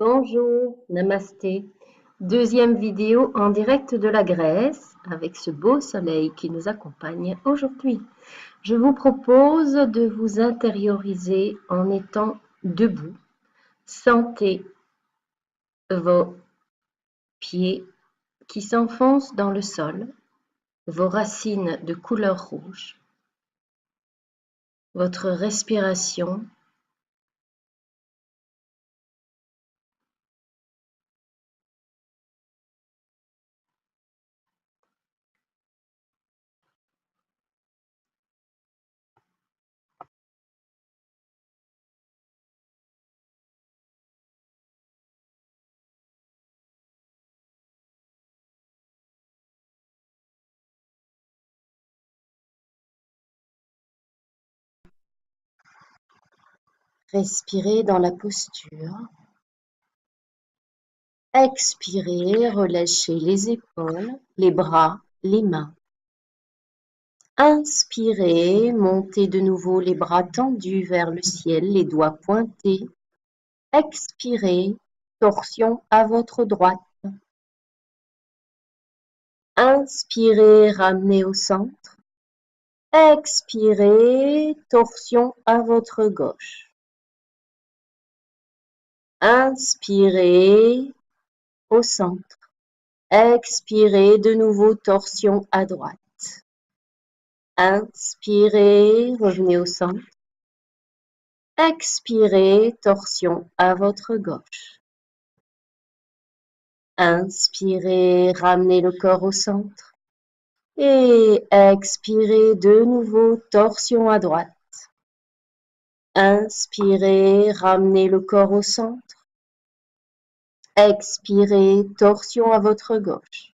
Bonjour, namasté. Deuxième vidéo en direct de la Grèce avec ce beau soleil qui nous accompagne aujourd'hui. Je vous propose de vous intérioriser en étant debout. Sentez vos pieds qui s'enfoncent dans le sol, vos racines de couleur rouge, votre respiration. Respirez dans la posture. Expirez, relâchez les épaules, les bras, les mains. Inspirez, montez de nouveau les bras tendus vers le ciel, les doigts pointés. Expirez, torsion à votre droite. Inspirez, ramenez au centre. Expirez, torsion à votre gauche. Inspirez, au centre. Expirez, de nouveau torsion à droite. Inspirez, revenez au centre. Expirez, torsion à votre gauche. Inspirez, ramenez le corps au centre. Et expirez de nouveau, torsion à droite. Inspirez, ramenez le corps au centre. Expirez, torsion à votre gauche.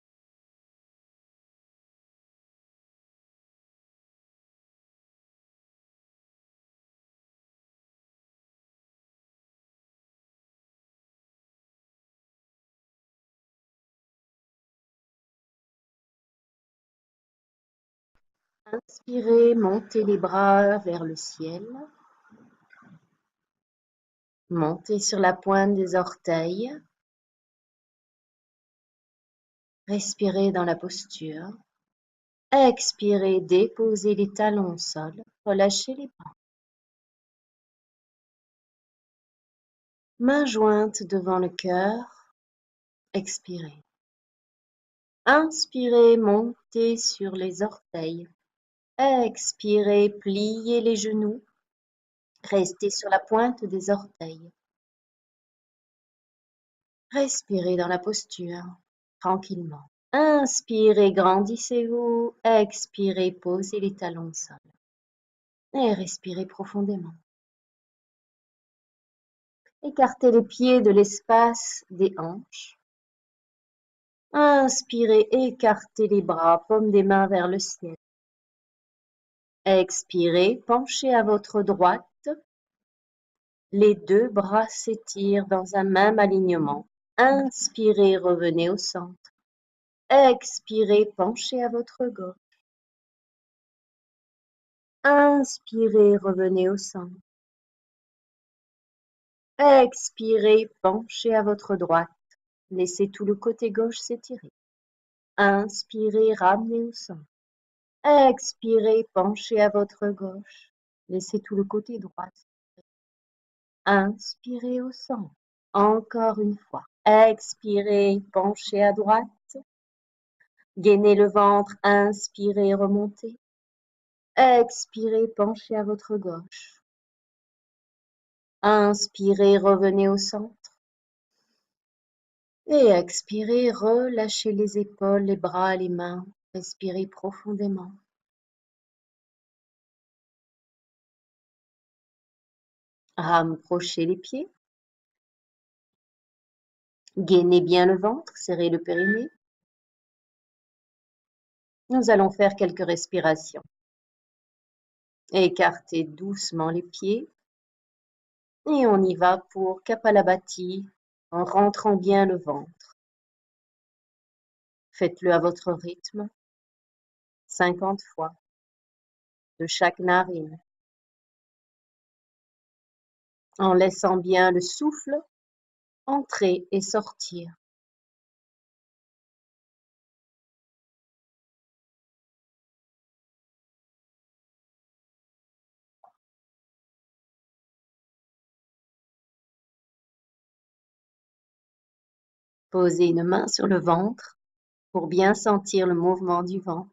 Inspirez, montez les bras vers le ciel. Montez sur la pointe des orteils. Respirez dans la posture. Expirez, déposez les talons au sol. Relâchez les bras. Mains jointes devant le cœur. Expirez. Inspirez, montez sur les orteils. Expirez, pliez les genoux. Restez sur la pointe des orteils. Respirez dans la posture, tranquillement. Inspirez, grandissez-vous. Expirez, posez les talons au sol. Et respirez profondément. Écartez les pieds de l'espace des hanches. Inspirez, écartez les bras, paumes des mains vers le ciel. Expirez, penchez à votre droite. Les deux bras s'étirent dans un même alignement. Inspirez, revenez au centre. Expirez, penchez à votre gauche. Inspirez, revenez au centre. Expirez, penchez à votre droite. Laissez tout le côté gauche s'étirer. Inspirez, ramenez au centre. Expirez, penchez à votre gauche. Laissez tout le côté droit s'étirer. Inspirez au centre. Encore une fois. Expirez, penchez à droite. Gainez le ventre, inspirez, remontez. Expirez, penchez à votre gauche. Inspirez, revenez au centre. Et expirez, relâchez les épaules, les bras, les mains. Respirez profondément. Rapprochez les pieds. Gainez bien le ventre, serrez le périnée. Nous allons faire quelques respirations. Écartez doucement les pieds. Et on y va pour Kapalabhati en rentrant bien le ventre. Faites-le à votre rythme, 50 fois, de chaque narine, en laissant bien le souffle Entrer et sortir. Posez une main sur le ventre pour bien sentir le mouvement du ventre.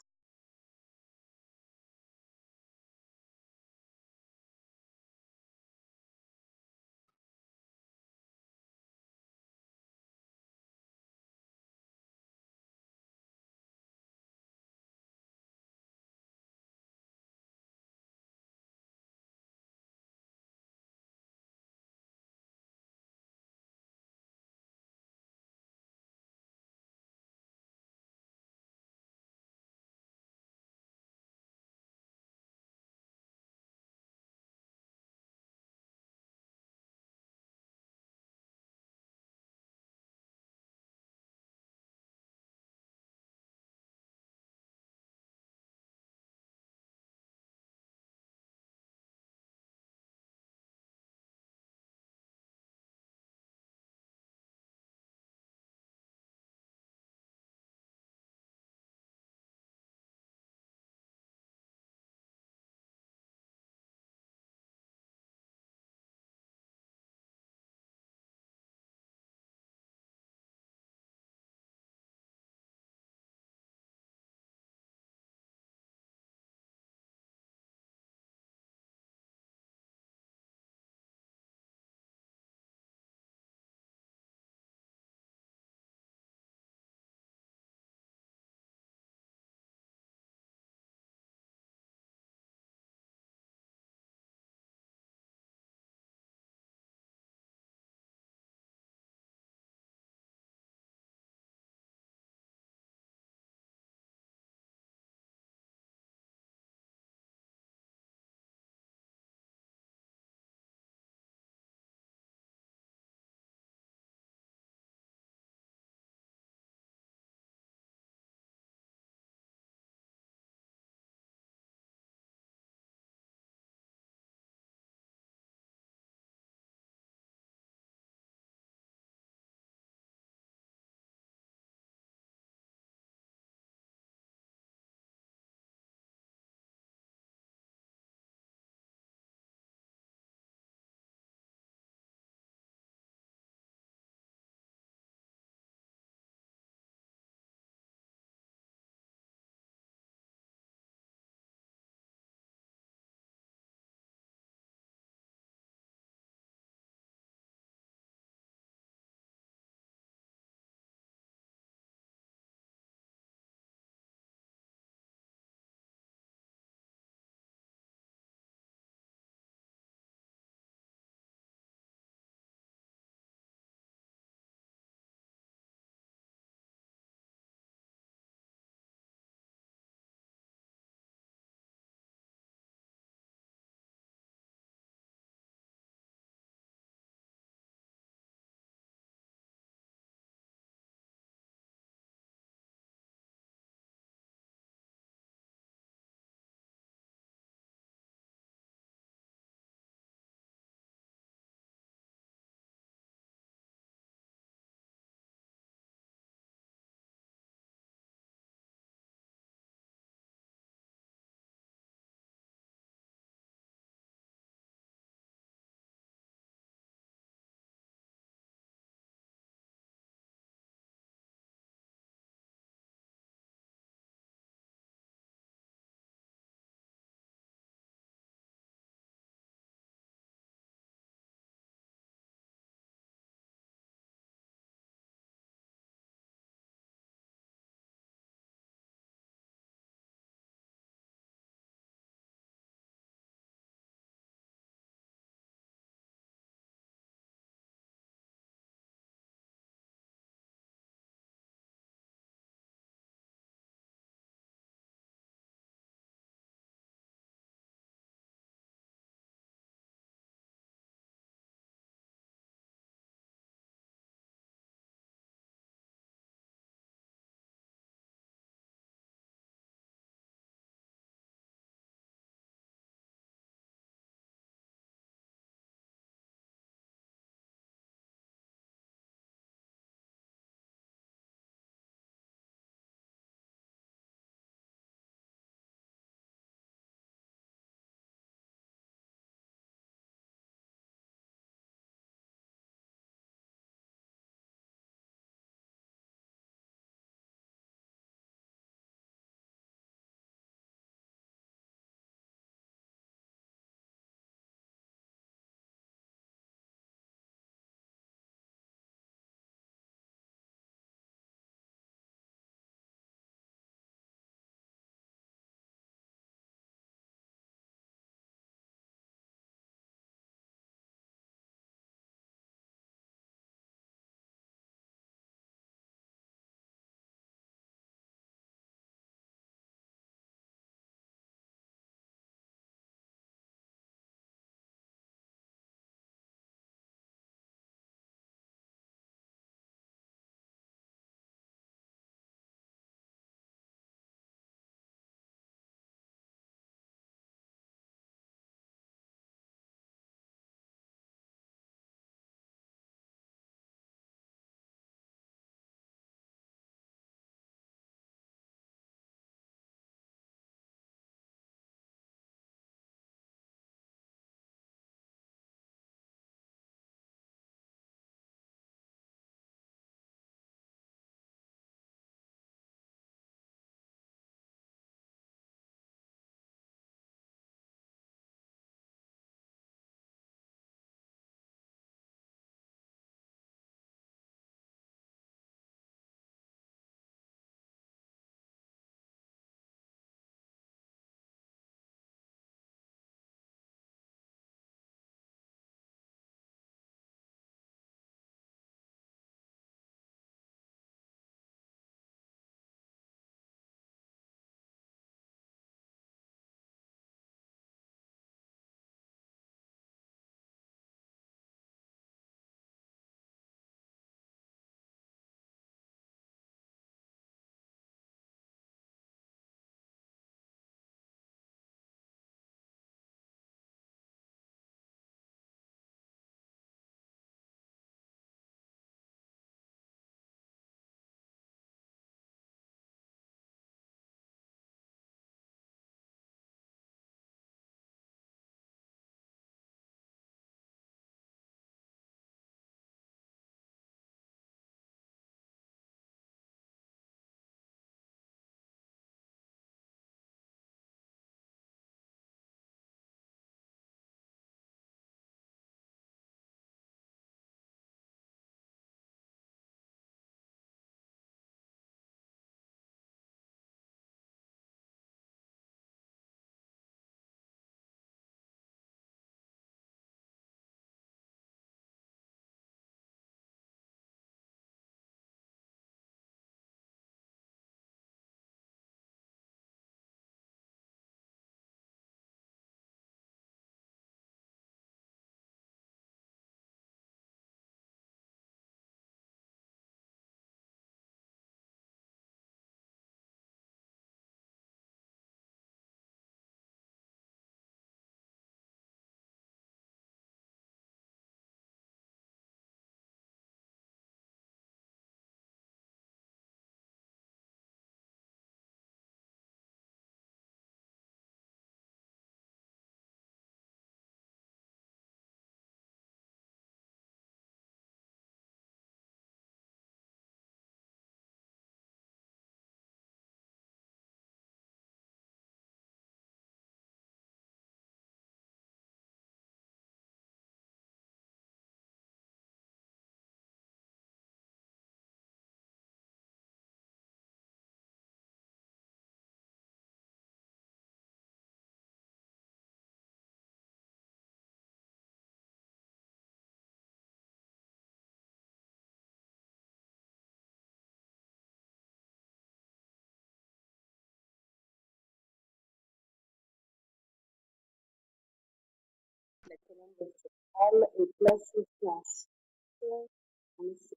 Et placez-vous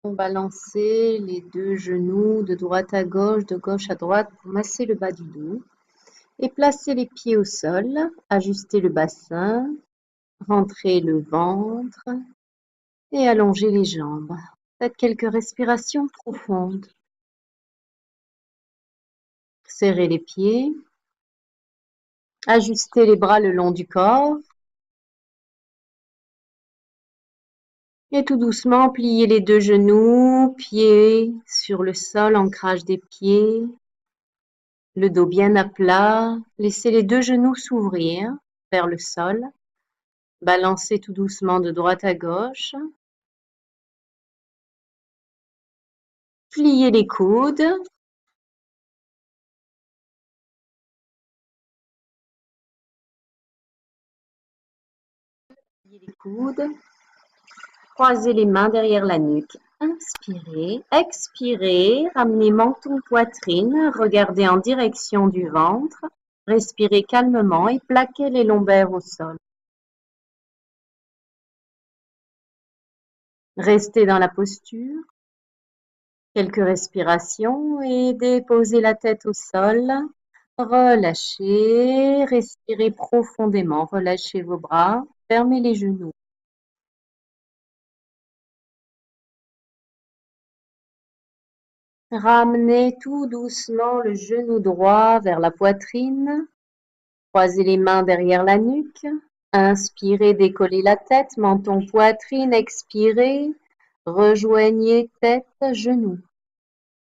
en balancer les deux genoux de droite à gauche, de gauche à droite pour masser le bas du dos. Et placez les pieds au sol, ajustez le bassin, rentrez le ventre et allongez les jambes. Faites quelques respirations profondes. Serrez les pieds, ajustez les bras le long du corps et tout doucement pliez les deux genoux, pieds sur le sol, ancrage des pieds, le dos bien à plat. Laissez les deux genoux s'ouvrir vers le sol. Balancez tout doucement de droite à gauche. Pliez les coudes. Pliez les coudes. Croisez les mains derrière la nuque. Inspirez, expirez, ramenez menton, poitrine, regardez en direction du ventre. Respirez calmement et plaquez les lombaires au sol. Restez dans la posture. Quelques respirations et déposez la tête au sol. Relâchez, respirez profondément, relâchez vos bras, fermez les genoux. Ramenez tout doucement le genou droit vers la poitrine. Croisez les mains derrière la nuque. Inspirez, décollez la tête, menton, poitrine. Expirez, rejoignez tête, genoux.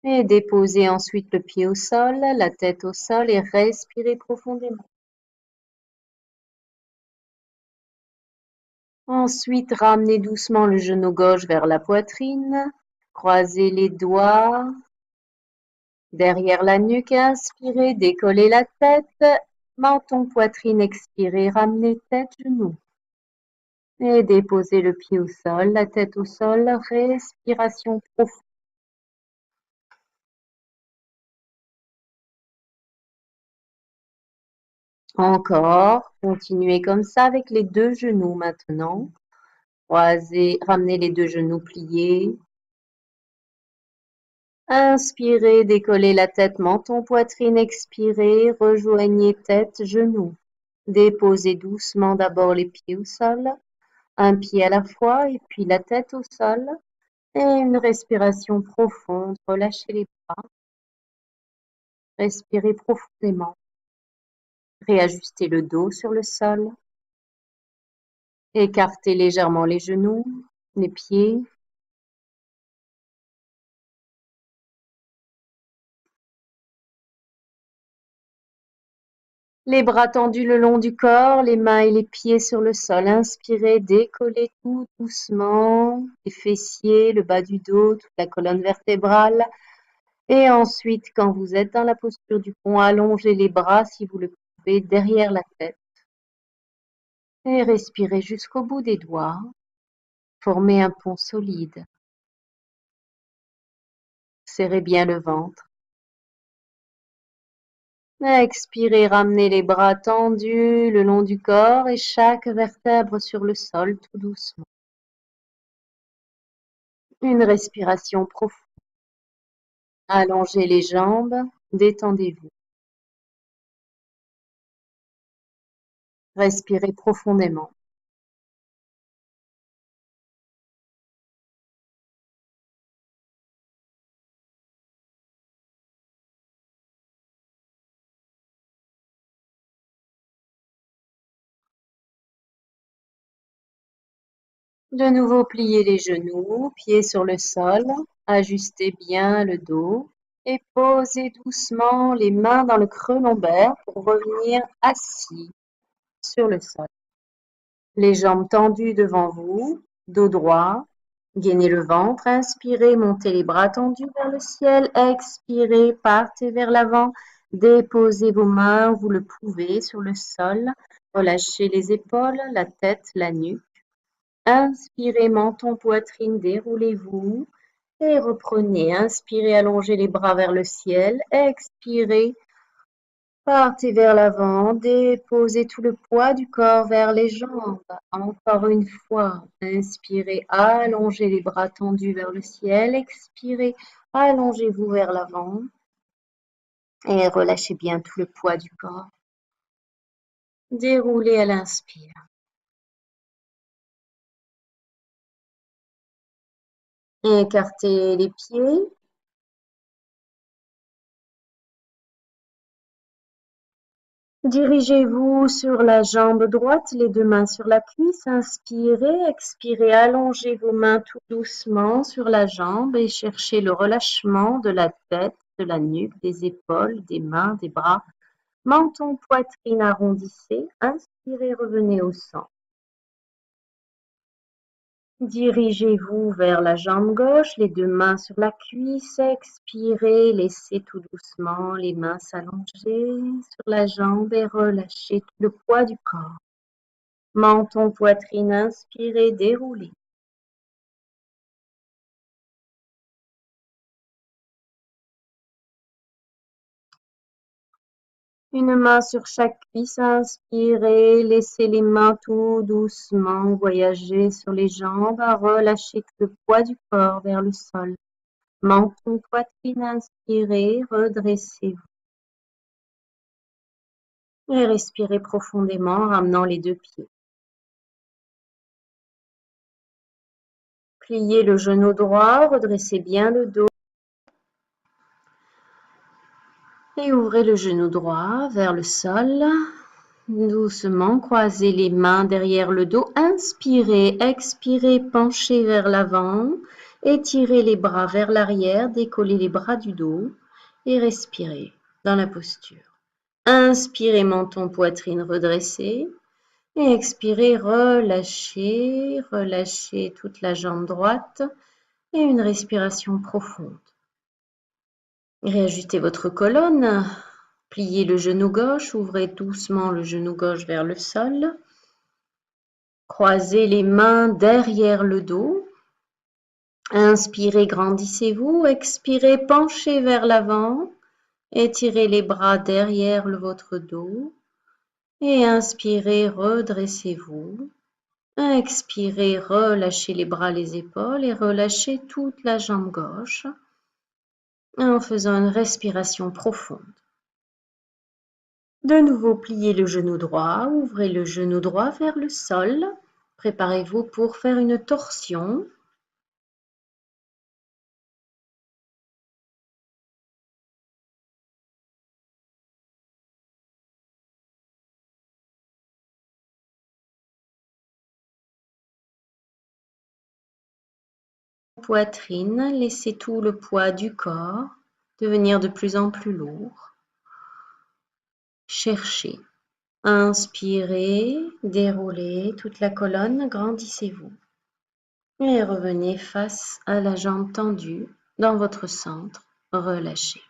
Et déposez ensuite le pied au sol, la tête au sol et respirez profondément. Ensuite, ramenez doucement le genou gauche vers la poitrine. Croisez les doigts derrière la nuque. Inspirez, décollez la tête. Menton, poitrine, expirez, ramenez tête, genou. Et déposez le pied au sol, la tête au sol. Respiration profonde. Encore, continuez comme ça avec les deux genoux maintenant. Croisez, ramenez les deux genoux pliés. Inspirez, décollez la tête, menton, poitrine, expirez, rejoignez tête, genoux. Déposez doucement d'abord les pieds au sol, un pied à la fois et puis la tête au sol. Et une respiration profonde, relâchez les bras. Respirez profondément. Réajustez le dos sur le sol. Écartez légèrement les genoux, les pieds. Les bras tendus le long du corps, les mains et les pieds sur le sol. Inspirez, décollez tout doucement, les fessiers, le bas du dos, toute la colonne vertébrale. Et ensuite, quand vous êtes dans la posture du pont, allongez les bras si vous le pouvez derrière la tête. Et respirez jusqu'au bout des doigts. Formez un pont solide. Serrez bien le ventre. Expirez, ramenez les bras tendus le long du corps et chaque vertèbre sur le sol tout doucement. Une respiration profonde. Allongez les jambes, détendez-vous. Respirez profondément. De nouveau, pliez les genoux, pieds sur le sol, ajustez bien le dos et posez doucement les mains dans le creux lombaire pour revenir assis sur le sol. Les jambes tendues devant vous, dos droit, gainez le ventre, inspirez, montez les bras tendus vers le ciel, expirez, partez vers l'avant, déposez vos mains, vous le pouvez, sur le sol, relâchez les épaules, la tête, la nuque. Inspirez, menton, poitrine, déroulez-vous et reprenez. Inspirez, allongez les bras vers le ciel. Expirez, Partez vers l'avant, déposez tout le poids du corps vers les jambes. Encore une fois, inspirez, allongez les bras tendus vers le ciel. Expirez, allongez-vous vers l'avant et relâchez bien tout le poids du corps. Déroulez à l'inspire. Écartez les pieds. Dirigez-vous sur la jambe droite, les deux mains sur la cuisse. Inspirez, expirez, allongez vos mains tout doucement sur la jambe et cherchez le relâchement de la tête, de la nuque, des épaules, des mains, des bras. Menton, poitrine, arrondissez. Inspirez, revenez au centre. Dirigez-vous vers la jambe gauche, les deux mains sur la cuisse. Expirez, laissez tout doucement les mains s'allonger sur la jambe et relâchez tout le poids du corps. Menton, poitrine, inspirez, déroulez. Une main sur chaque cuisse, inspirez, laissez les mains tout doucement voyager sur les jambes, relâchez tout le poids du corps vers le sol. Menton, poitrine, inspirez, redressez-vous. Et respirez profondément en ramenant les deux pieds. Pliez le genou droit, redressez bien le dos. Et ouvrez le genou droit vers le sol. Doucement, croisez les mains derrière le dos. Inspirez, expirez, penchez vers l'avant. Étirez les bras vers l'arrière, décollez les bras du dos et respirez dans la posture. Inspirez, menton, poitrine redressée. Et expirez, relâchez, relâchez toute la jambe droite et une respiration profonde. Réajustez votre colonne, pliez le genou gauche, ouvrez doucement le genou gauche vers le sol. Croisez les mains derrière le dos. Inspirez, grandissez-vous. Expirez, penchez vers l'avant. Étirez les bras derrière votre dos. Et inspirez, redressez-vous. Expirez, relâchez les bras, les épaules et relâchez toute la jambe gauche en faisant une respiration profonde. De nouveau, pliez le genou droit, ouvrez le genou droit vers le sol. Préparez-vous pour faire une torsion. Poitrine, laissez tout le poids du corps devenir de plus en plus lourd. Cherchez. Inspirez, déroulez toute la colonne, grandissez-vous. Et revenez face à la jambe tendue dans votre centre, relâchez.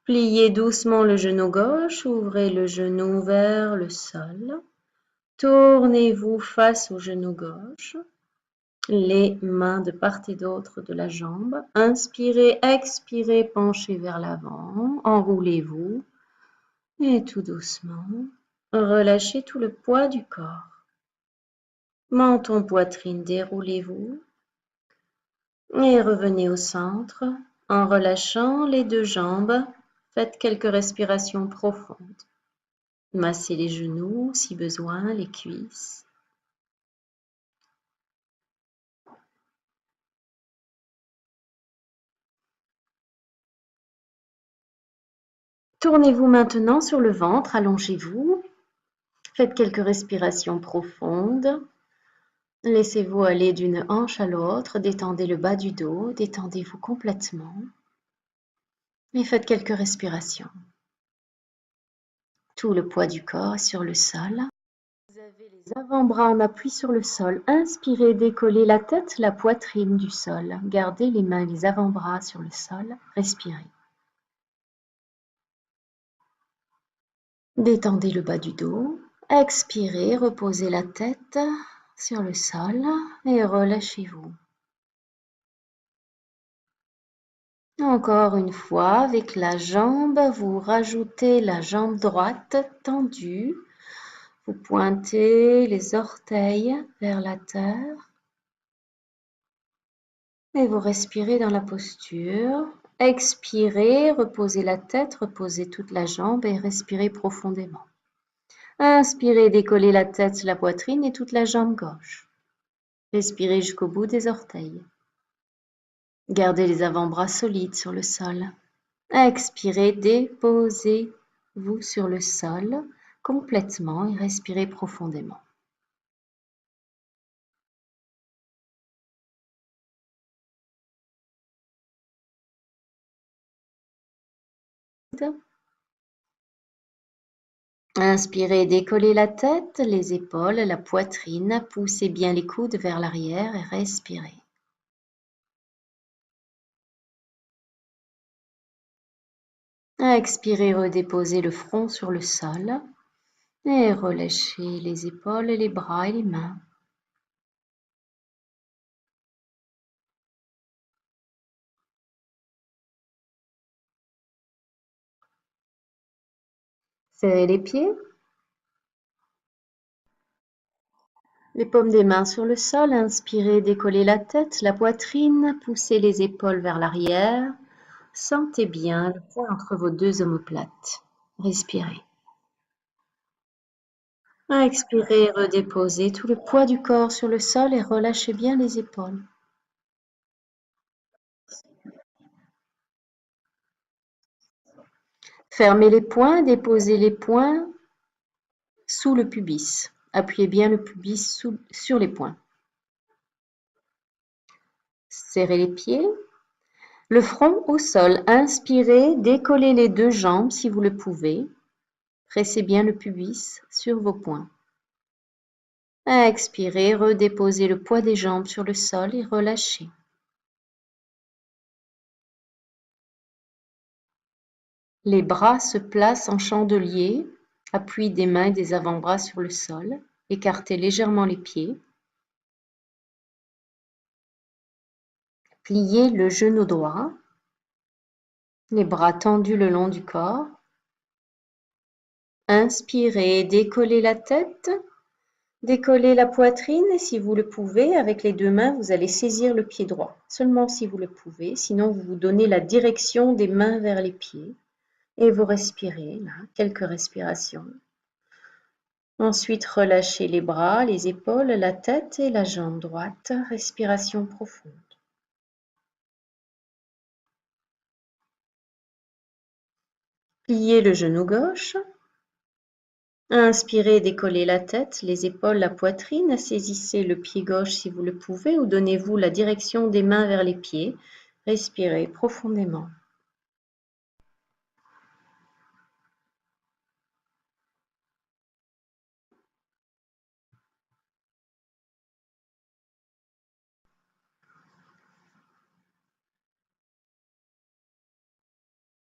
Pliez doucement le genou gauche, ouvrez le genou vers le sol. Tournez-vous face au genou gauche, les mains de part et d'autre de la jambe. Inspirez, expirez, penchez vers l'avant, enroulez-vous et tout doucement, relâchez tout le poids du corps. Menton, poitrine, déroulez-vous et revenez au centre en relâchant les deux jambes. Faites quelques respirations profondes. Massez les genoux si besoin, les cuisses. Tournez-vous maintenant sur le ventre, allongez-vous. Faites quelques respirations profondes. Laissez-vous aller d'une hanche à l'autre, détendez le bas du dos, détendez-vous complètement. Et faites quelques respirations. Tout le poids du corps est sur le sol. Vous avez les avant-bras en appui sur le sol. Inspirez, décollez la tête, la poitrine du sol. Gardez les mains, les avant-bras sur le sol. Respirez. Détendez le bas du dos. Expirez, reposez la tête sur le sol et relâchez-vous. Encore une fois, avec la jambe, vous rajoutez la jambe droite tendue. Vous pointez les orteils vers la terre et vous respirez dans la posture. Expirez, reposez la tête, reposez toute la jambe et respirez profondément. Inspirez, décollez la tête, la poitrine et toute la jambe gauche. Respirez jusqu'au bout des orteils. Gardez les avant-bras solides sur le sol. Expirez, déposez-vous sur le sol complètement et respirez profondément. Inspirez, décollez la tête, les épaules, la poitrine, poussez bien les coudes vers l'arrière et respirez. Expirez, redéposez le front sur le sol et relâchez les épaules, les bras et les mains. Serrez les pieds, les paumes des mains sur le sol. Inspirez, décollez la tête, la poitrine, poussez les épaules vers l'arrière. Sentez bien le poids entre vos deux omoplates. Respirez. Expirez, redéposez tout le poids du corps sur le sol et relâchez bien les épaules. Fermez les poings, déposez les poings sous le pubis. Appuyez bien le pubis sur les poings. Serrez les pieds. Le front au sol. Inspirez, décollez les deux jambes si vous le pouvez. Pressez bien le pubis sur vos poings. Expirez, redéposez le poids des jambes sur le sol et relâchez. Les bras se placent en chandelier, appui des mains et des avant-bras sur le sol. Écartez légèrement les pieds. Pliez le genou droit. Les bras tendus le long du corps. Inspirez, décollez la tête. Décollez la poitrine et si vous le pouvez, avec les deux mains, vous allez saisir le pied droit. Seulement si vous le pouvez, sinon vous vous donnez la direction des mains vers les pieds. Et vous respirez, là, quelques respirations. Ensuite, relâchez les bras, les épaules, la tête et la jambe droite. Respiration profonde. Pliez le genou gauche. Inspirez, décollez la tête, les épaules, la poitrine. Saisissez le pied gauche si vous le pouvez ou donnez-vous la direction des mains vers les pieds. Respirez profondément.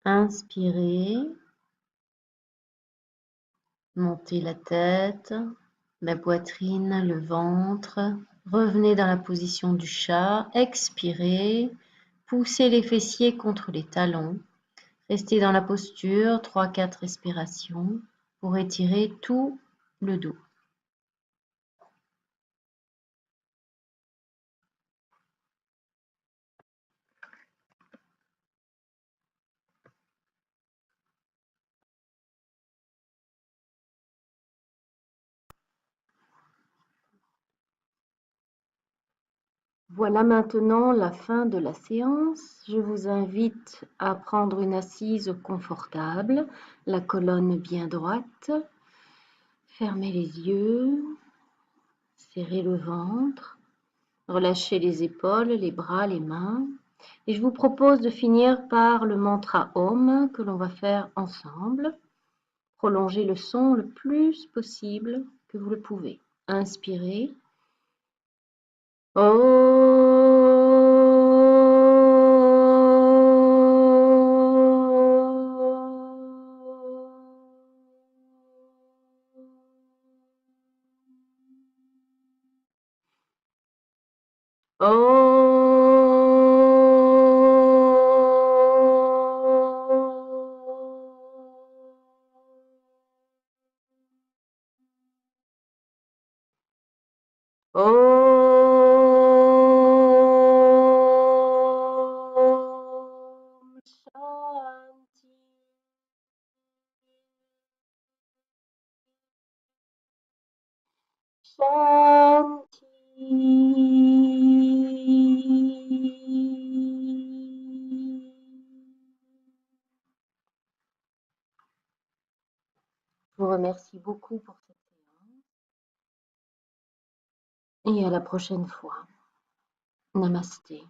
Inspirez. Montez la tête, la poitrine, le ventre. Revenez dans la position du chat. Expirez. Poussez les fessiers contre les talons. Restez dans la posture 3-4 respirations pour étirer tout le dos. Voilà maintenant la fin de la séance. Je vous invite à prendre une assise confortable, la colonne bien droite. Fermez les yeux, serrez le ventre, relâchez les épaules, les bras, les mains. Et je vous propose de finir par le mantra Om que l'on va faire ensemble. Prolongez le son le plus possible que vous le pouvez. Inspirez. Shanti. Je vous remercie beaucoup pour cette séance et à la prochaine fois. Namasté.